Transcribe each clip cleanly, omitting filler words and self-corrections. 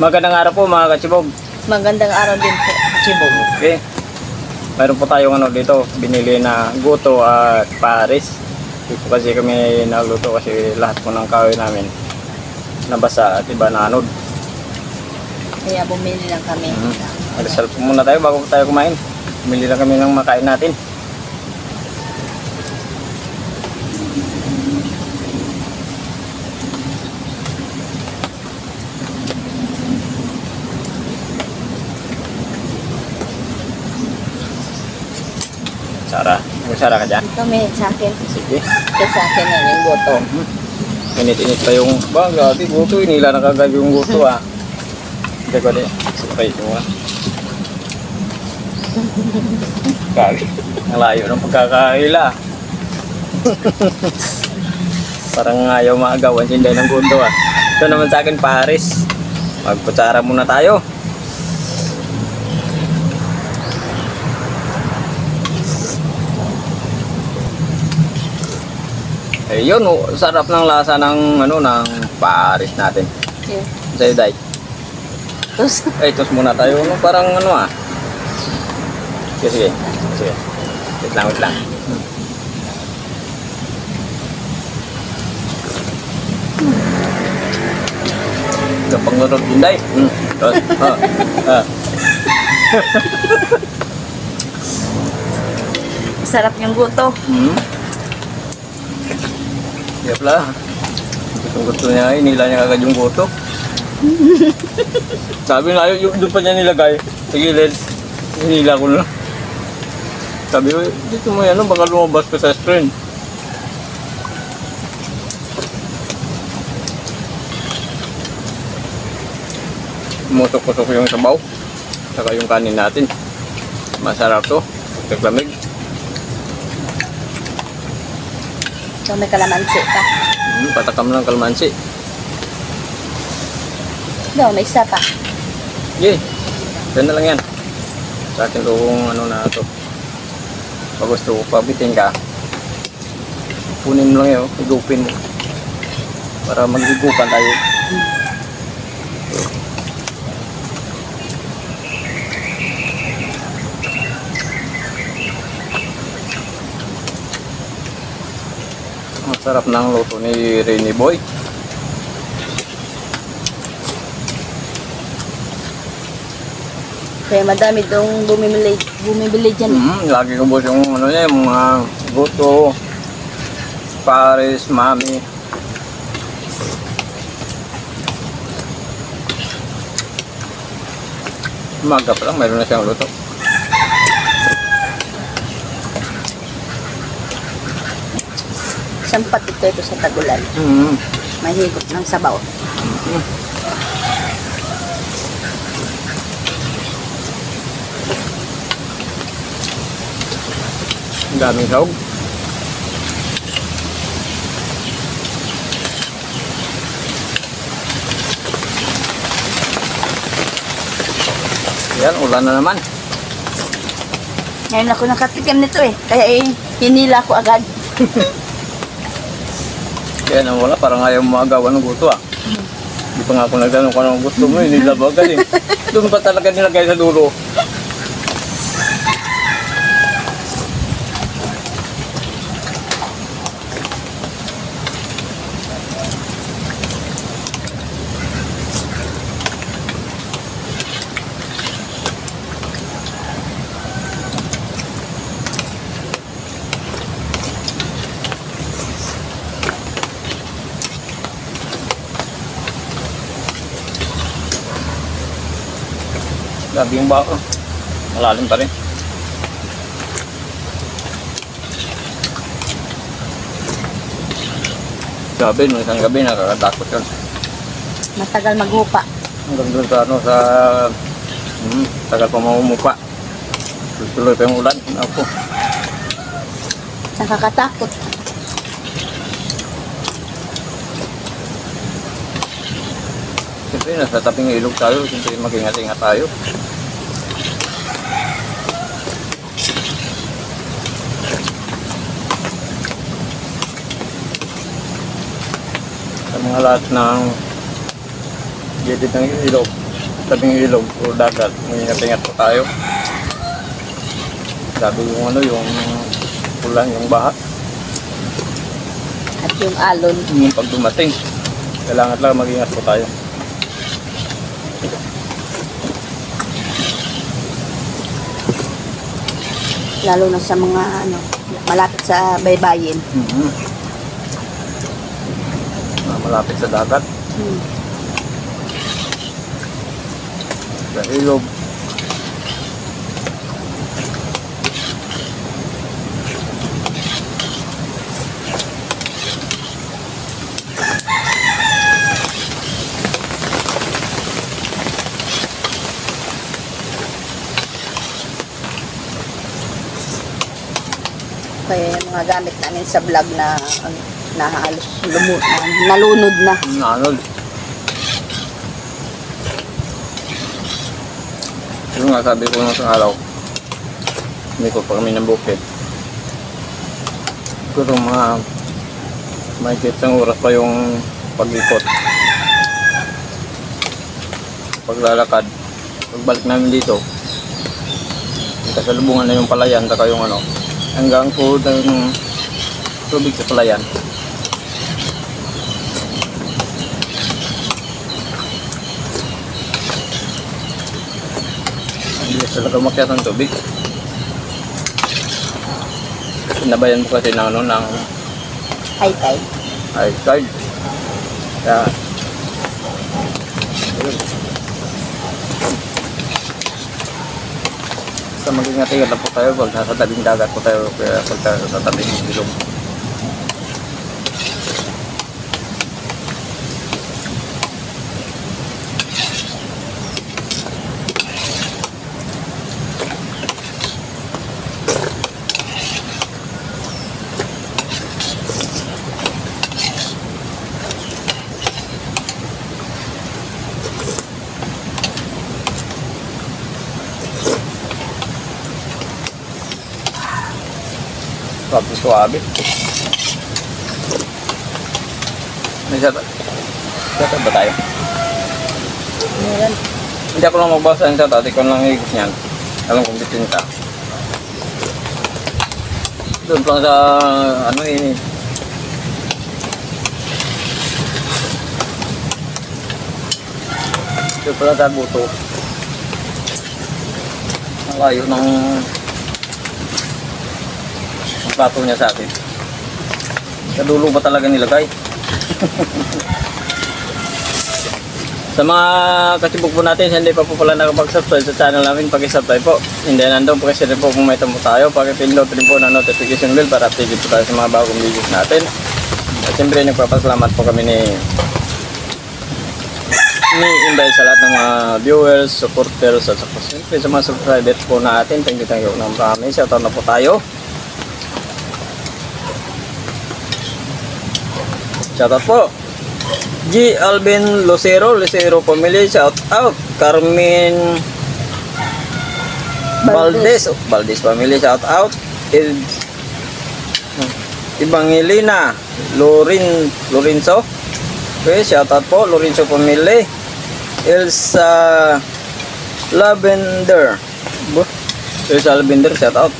Magandang araw po mga kachibog. Magandang araw din po, Chibog. Okay. Mayroon po tayong dito, binili na guto at pares. Hindi po kasi kami nagluto kasi lahat po ng kahoy namin nabasa at iba nanod. Kaya bumili lang kami. Malasal po muna tayo bago po tayo kumain. Bumili lang kami ng makain natin. Sara, magsara ka dyan? Ito may sa akin. Sige. Ito sa akin na yung goto. Init-init pa yung bagay, guto, inila na kagad yung guto ah. Hindi ko din. Okay, ito ah. Kali. Nalayo ng pagkakaila. Parang ayaw maagawan sinday ng guto ah. Ito naman sa akin pares. Magkutsara muna tayo. Ayun, sarap ng lasa ng ng pares natin. Yeah. Sa'yo, Day. Tapos, Tos muna tayo. Parang ah. Sige. Wait lang. Gapang nurot din, Day. Tos. sarap yung goto. Yep lah. Gusto niya, inila niya kagad yung goto. Sabi na, doon pa niya nilagay. Sa gilid, hinila ko na. Sabi ko, dito mo yan, baka lumabas ka sa screen. Musok-pusok yung sabaw. Saka yung kanin natin. Masarap to. Pagkaklamig. So may kalamansi pa. Patakam ng kalmansi. No, may isa pa. Yay! Ganda lang yan. Sa akin kung na to. Pag gusto ko pabitin ka, kunin mo lang yun, higupin mo. Para maghigupan tayo. Ang sarap ng luto ni Rainy Boy. Kaya madami dong bumibili dyan. Lagi ko boss yung niya, yung mga guto, pares, mami. Umaga pa lang, mayroon na siyang luto. Sampat ito sa tagulan. Mahigop ng sabaw. Ang daming sahog. Yan, ulan na naman. Ngayon ako nakatikim nito Kaya hinila ko agad. Kaya nang wala, parang ayaw magawa ng gusto ah. Di pa nga ako nagtanong kung anong gusto mo, nilabagan Doon pa talaga nilagay sa dulo. Grabe yung bako. Malalim pa rin. Gabi, no, isang gabi nakakatakot yun. Matagal maghupa. Hanggang doon sa tagal pa mamumupa. Tuloy pa yung ulan. Ako. Nakakatakot. Siyempre, nasa taping ilog tayo. Siyempre, mag-ingat-ingat tayo. Sa mga lahat ng gilid ng ilog, tabing ilog o dagat. Ingat-ingat po tayo. Sabi yung ano, yung ulan, yung baha. At yung alon. Yung pag dumating, kailangan lang mag-ingat po tayo. Lalo na sa mga ano, malapit sa baybayin. Malapit sa dagat. Hmm. Sa ilog. Kaya yung mga gamit namin sa vlog na halos nalunod na. Nanod. Yung nga sabi ko nung araw, hindi ko pa kami ng bukid. Pero mga mahigit isang oras pa yung pag-ikot. Paglalakad. Pagbalik namin dito, kasalubungan na yung palayan, taka yung ano, hanggang po ng tubig sa palayan. Hindi talaga umakyat ng tubig. Sinabayan mo kasi ng ano, ng High tide. high tide. Kaya ayun. Sa mag-ingat-ingat na po tayo pag nasa tabing dagat po tayo, kaya pag sa tabing ilog. Suabe. May shot ba tayo? Meron. Hindi ako lang magbasa ng shot, ikaw lang higit niyan. Alam kong bitin ka. Doon lang sa ano eh. Doon pala sa buto. Ang layo ng plato niya sa atin. Sa dulo ba talaga nilagay? Sa mga katibog po natin, hindi pa po pala nakapag-subscribe sa channel namin, pag-subscribe po. Hindi nandun po kasi rin po kung may tamo tayo. Pag-pindot rin po ng notification bell para update po tayo sa mga bagong videos natin. At siyempre nagpapasalamat po kami ni Inday sa lahat ng mga viewers, supporters at siyempre sa mga subscribers po natin. Thank you ng marami. Shoutout na po tayo. Shoutout po G. Alvin Lucero family, shout out. Carmen Valdez family, shout out. Evangelina Lorenzo, okay, shout out po. Lorenzo family. Elsa Lavender, shout out.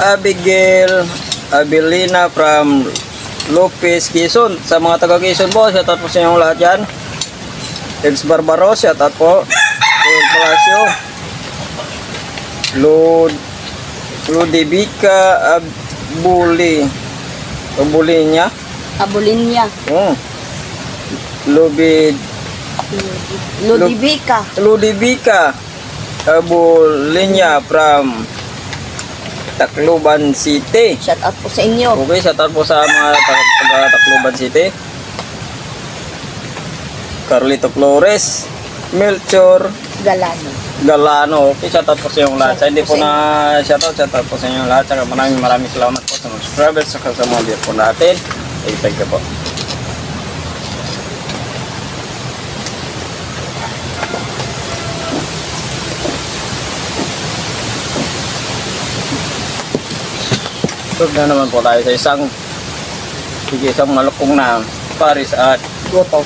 Abigail Abilina from Lopez, Quezon. Sa mga taga Quezon po, shoutout po sa inyong lahat yan. Ex Barbaros, shoutout po. Paul Palacio, Ludivica Abulinya. Ludivica Abulinya from Tacloban City. Shout out po sa inyo. Okay, shout out po sa mga taga Tacloban City. Carlito Flores, Melchor Galano. Okay, shout out po sa inyong lahat. Sa hindi po na shout out po sa inyong lahat. Saka maraming salamat po sa mga subscribers sa mga video po natin. Thank you po. Na naman po tayo sa isang malukong na Paris at Goto.